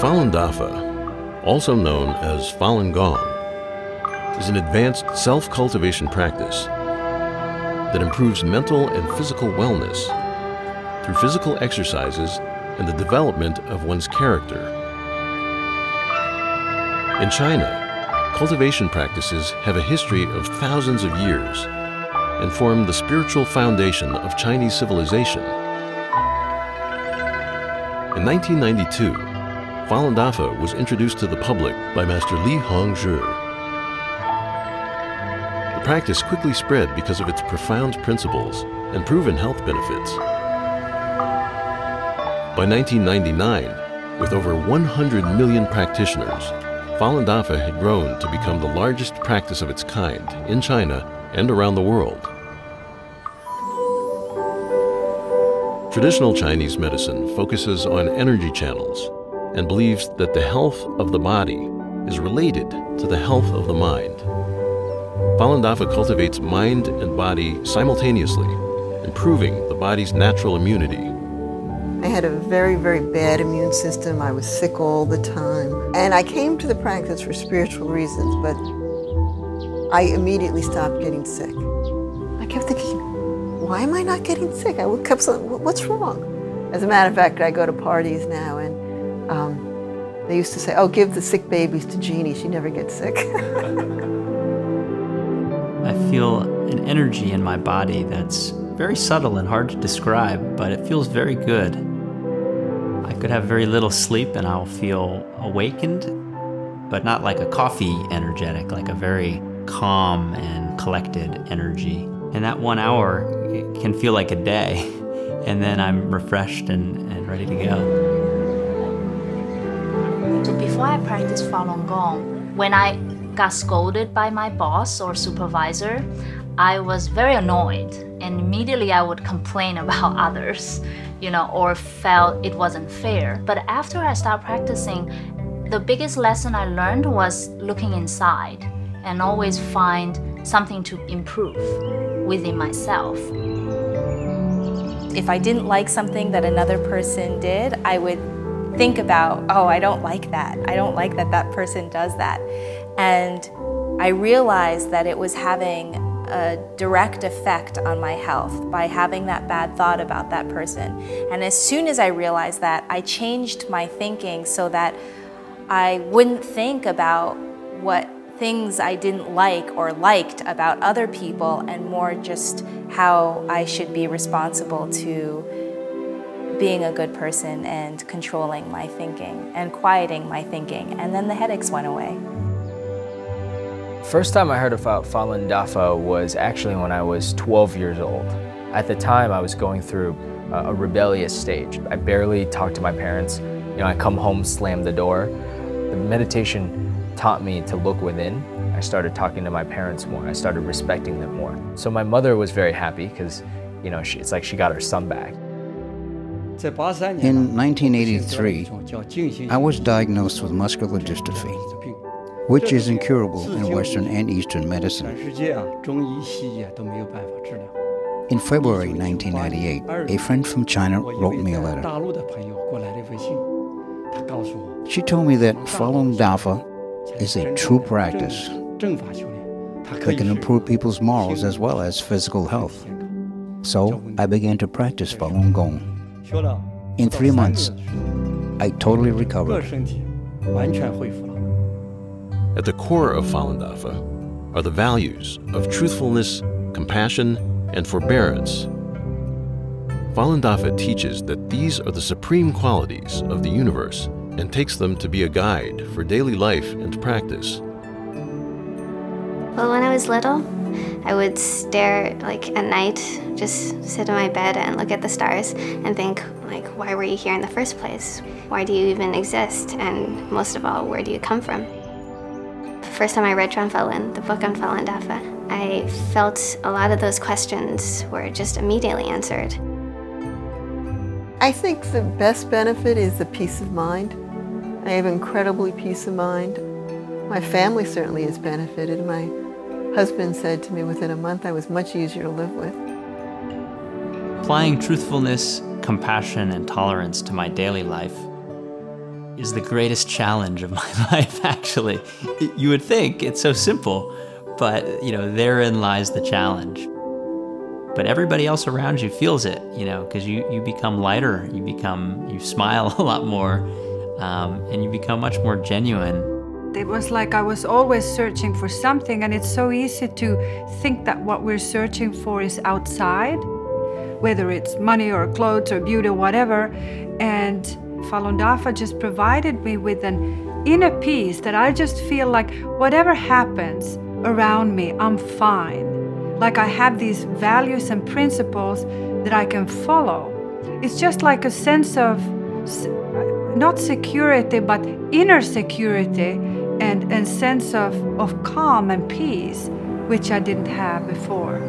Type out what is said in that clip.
Falun Dafa, also known as Falun Gong, is an advanced self-cultivation practice that improves mental and physical wellness through physical exercises and the development of one's character. In China, cultivation practices have a history of thousands of years and form the spiritual foundation of Chinese civilization. In 1992, Falun Dafa was introduced to the public by Master Li Hongzhija. The practice quickly spread because of its profound principles and proven health benefits. By 1999, with over 100 million practitioners, Falun Dafa had grown to become the largest practice of its kind in China and around the world. Traditional Chinese medicine focuses on energy channels and believes that the health of the body is related to the health of the mind. Falun Dafa cultivates mind and body simultaneously, improving the body's natural immunity. I had a very, very bad immune system. I was sick all the time. And I came to the practice for spiritual reasons, but I immediately stopped getting sick. I kept thinking, why am I not getting sick? I kept saying, what's wrong? As a matter of fact, I go to parties now, and they used to say, oh, give the sick babies to Jeannie. She never gets sick. I feel an energy in my body that's very subtle and hard to describe, but it feels very good. I could have very little sleep and I'll feel awakened, but not like a coffee energetic, like a very calm and collected energy. And that 1 hour it can feel like a day, and then I'm refreshed and ready to go. So before I practiced Falun Gong, when I got scolded by my boss or supervisor, I was very annoyed, and immediately I would complain about others, or felt it wasn't fair. But after I started practicing, the biggest lesson I learned was looking inside and always find something to improve within myself. If I didn't like something that another person did, I would think about, oh, I don't like that. I don't like that that person does that. And I realized that it was having a direct effect on my health by having that bad thought about that person. And as soon as I realized that, I changed my thinking so that I wouldn't think about what things I didn't like or liked about other people, and more just how I should be responsible to being a good person and controlling my thinking and quieting my thinking. And then the headaches went away. First time I heard about Falun Dafa was actually when I was 12 years old. At the time, I was going through a rebellious stage. I barely talked to my parents. I come home, slam the door. The meditation taught me to look within. I started talking to my parents more. I started respecting them more. So my mother was very happy because, it's like she got her son back. In 1983, I was diagnosed with muscular dystrophy, which is incurable in Western and Eastern medicine. In February 1998, a friend from China wrote me a letter. She told me that Falun Dafa is a true practice that can improve people's morals as well as physical health. So I began to practice Falun Gong. In 3 months, I totally recovered. At the core of Falun Dafa are the values of truthfulness, compassion, and forbearance. Falun Dafa teaches that these are the supreme qualities of the universe and takes them to be a guide for daily life and practice. Well, when I was little, I would stare at night, just sit in my bed and look at the stars and think, why were you here in the first place? Why do you even exist? And most of all, where do you come from? The first time I read Zhen Falun, the book on Falun Dafa, I felt a lot of those questions were just immediately answered. I think the best benefit is the peace of mind. I have incredibly peace of mind. My family certainly has benefited. My husband said to me within a month I was much easier to live with. Applying truthfulness, compassion, and tolerance to my daily life is the greatest challenge of my life, actually. You would think it's so simple, but therein lies the challenge. But everybody else around you feels it, because you become lighter, you smile a lot more, and you become much more genuine. It was like I was always searching for something, and it's so easy to think that what we're searching for is outside, whether it's money or clothes or beauty or whatever. And Falun Dafa just provided me with an inner peace that I just feel like whatever happens around me, I'm fine. Like I have these values and principles that I can follow. It's just like a sense of, not security, but inner security and sense of calm and peace, which I didn't have before.